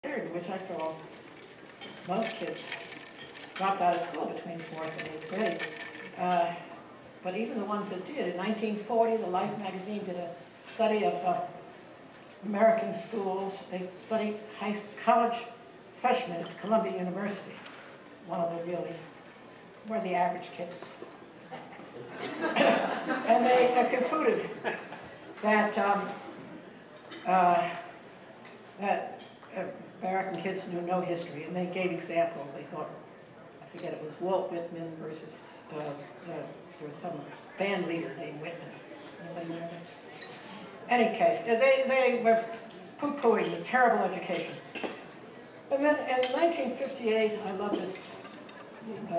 period in which I thought most kids dropped out of school between 4th and 8th grade. But even the ones that did, in 1940, the Life magazine did a study of American schools. They studied college freshmen at Columbia University, one of the really, were the average kids. And they concluded that, that American kids knew no history, and they gave examples. They thought, I forget, it was Walt Whitman versus, there was some band leader named Whitman. Anybody know that? Any case, they were poo-pooing the terrible education. And then in 1958, I love this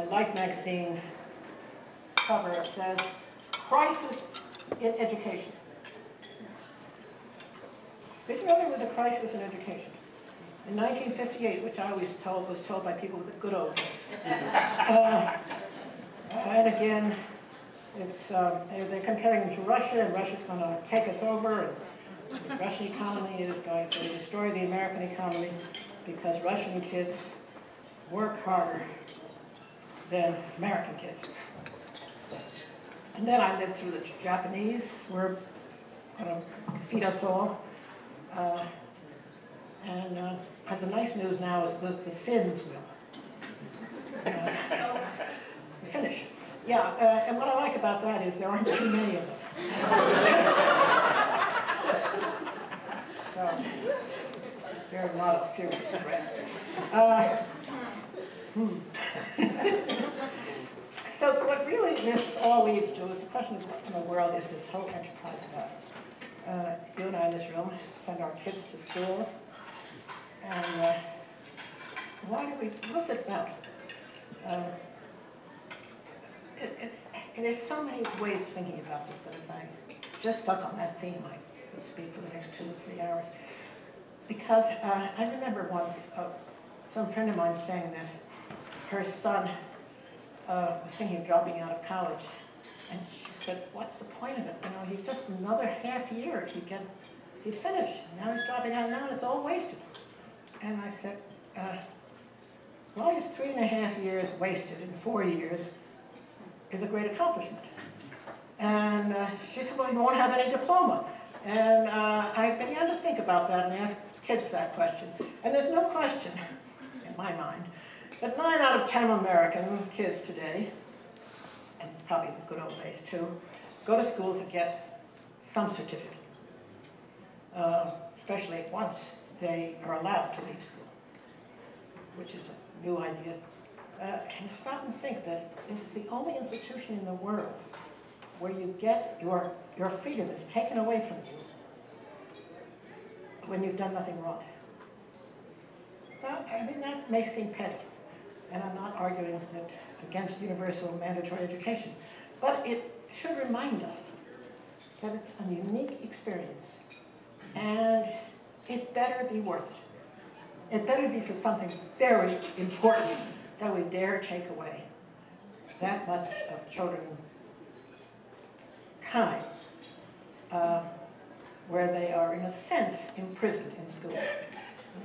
Life magazine cover. It says, "Crisis in Education." Did you know there was a crisis in education? In 1958, which I always was told by people with good old days. And again, it's, they're comparing them to Russia, and Russia's going to take us over, and the Russian economy is going to destroy the American economy because Russian kids work harder than American kids. And then I lived through the Japanese were going to defeat us all. And the nice news now is the Finns will. The Finnish. Yeah, and what I like about that is there aren't too many of them. So, they're not a serious threat. So what really this all leads to is the question of what in the world is this whole enterprise about? You and I in this room send our kids to schools, and what's it about? There's so many ways of thinking about this that if I just stuck on that theme, I could speak for the next 2 or 3 hours. Because I remember once some friend of mine saying that her son was thinking of dropping out of college. And she said, what's the point of it? You know, he's just another half year. He'd finish. Now he's dropping out now, and it's all wasted. And I said, well, his 3.5 years wasted in 4 years is a great accomplishment. And she said, well, you won't have any diploma. And I began to think about that and ask kids that question. And there's no question, in my mind, that 9 out of 10 American kids today, and probably the good old days too, go to school to get some certificate, especially once they are allowed to leave school, which is a new idea. And stop and think that this is the only institution in the world where you get your freedom is taken away from you when you've done nothing wrong. Now, I mean, that may seem petty, and I'm not arguing that against universal mandatory education, but it should remind us that it's a unique experience, and it better be worth it. It better be for something very important that we dare take away that much of children's time, where they are, in a sense, imprisoned in school,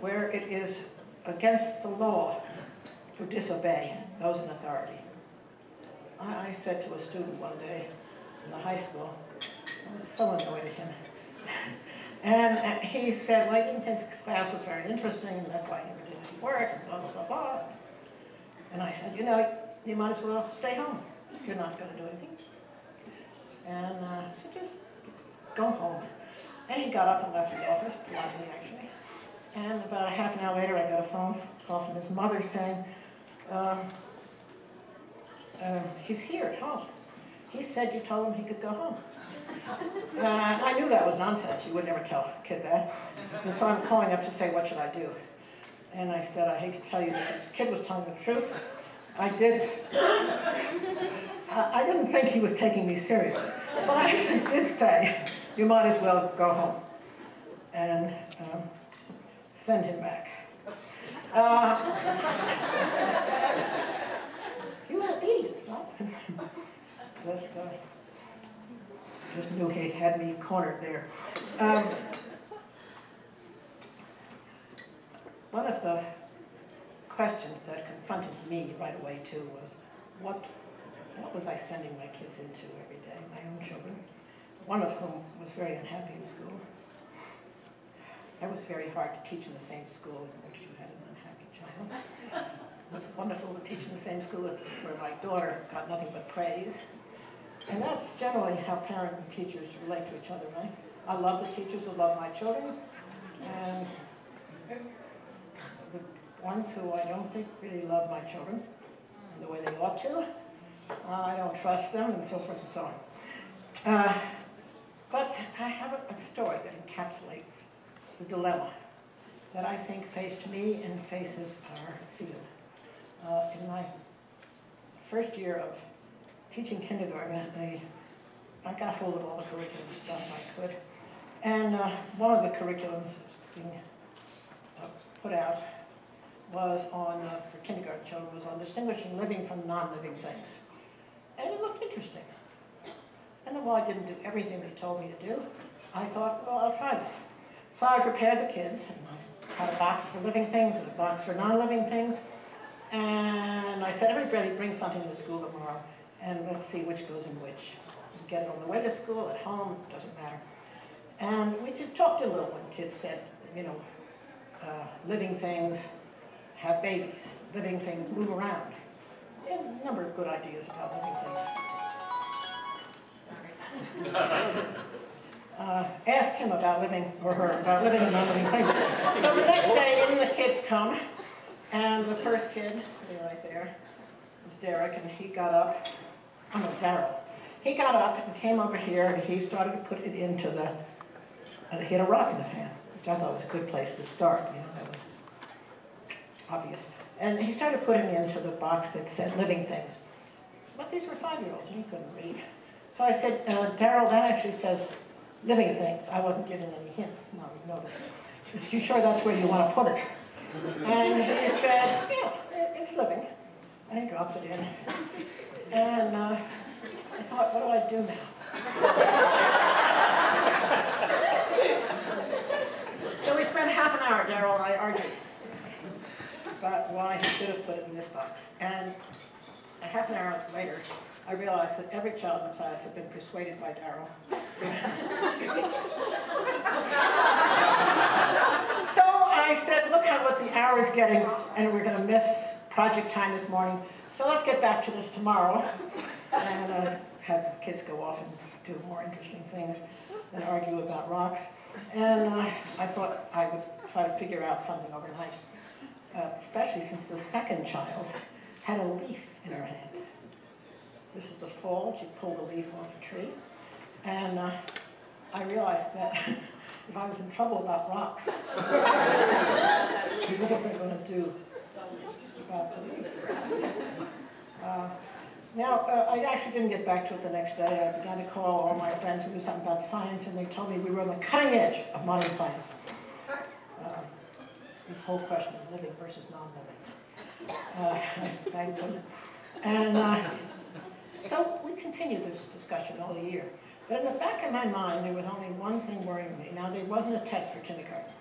where it is against the law to disobey those in authority. I said to a student one day in the high school, I was so annoyed at him, and he said, well, I didn't think the class was very interesting, and that's why I never did any work, and blah, blah, blah, blah. And I said, you know, you might as well stay home. You're not going to do anything. And I said, just go home. And he got up and left the office, politely actually. And about a half an hour later, I got a phone call from his mother saying, he's here at home. He said you told him he could go home. I knew that was nonsense. You would never tell a kid that. And so I'm calling up to say, what should I do? And I said, I hate to tell you that this kid was telling the truth. I didn't think he was taking me seriously. But I actually did say, you might as well go home and send him back. He was obedient, no? Just knew he had me cornered there. one of the questions that confronted me right away too was, what was I sending my kids into every day, my own children, one of whom was very unhappy in school. It was very hard to teach in the same school in which you had an unhappy child. It was wonderful to teach in the same school where my daughter got nothing but praise. And that's generally how parents and teachers relate to each other, right? I love the teachers who love my children, and the ones who I don't think really love my children the way they ought to, I don't trust them, and so forth and so on. But I have a story that encapsulates the dilemma that I think faced me and faces our field. In my first year of teaching kindergarten, I got hold of all the curriculum stuff I could. And one of the curriculums being put out was on, for kindergarten children, was on distinguishing living from non-living things. And it looked interesting. And while I didn't do everything they told me to do, I thought, well, I'll try this. So I prepared the kids, and I had a box for living things and a box for non-living things. And I said, everybody bring something to school tomorrow, and let's see which goes in which. You get it on the way to school, at home, doesn't matter. And we just talked a little when kids said, you know, living things have babies, living things move around. And a number of good ideas about living things. Ask him about living, or her, about living and non-living things. So the next day, in the kids come, and the first kid, sitting right there, was Derek, and he got up, oh no, Darryl. He got up and came over here, and he started to put it into the, and he had a rock in his hand, which I thought was a good place to start, you know, that was obvious. And he started putting it into the box that said living things. But these were 5-year-olds, and he couldn't read. So I said, Darryl, that actually says living things. I wasn't giving any hints, no, notice. Is you sure that's where you want to put it? And he said, yeah, it's living. And he dropped it in. And I thought, what do I do now? So we spent half an hour, Darryl and I arguing about why he should have put it in this box. And a half an hour later, I realized that every child in the class had been persuaded by Darryl. So I said, look at what the hour is getting, and we're going to miss project time this morning. So let's get back to this tomorrow. And have the kids go off and do more interesting things than argue about rocks. And I thought I would try to figure out something overnight, especially since the second child had a leaf in her hand. This is the fall. She pulled a leaf off a tree. And I realized that if I was in trouble about rocks, what am I going to do about the leaf? I actually didn't get back to it the next day. I began to call all my friends who knew something about science, and they told me we were on the cutting edge of modern science. This whole question of living versus non-living. Thank goodness. And so we continued this discussion all year. But in the back of my mind, there was only one thing worrying me. Now, there wasn't a test for kindergarten.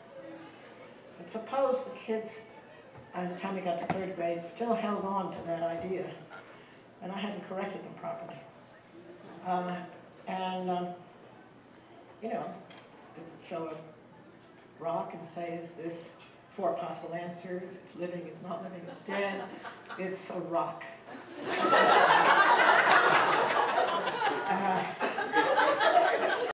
But suppose the kids, by the time we got to 3rd grade, still held on to that idea, and I hadn't corrected them properly. You know, show a rock and say, is this 4 possible answers? It's living, it's not living, it's dead. It's a rock.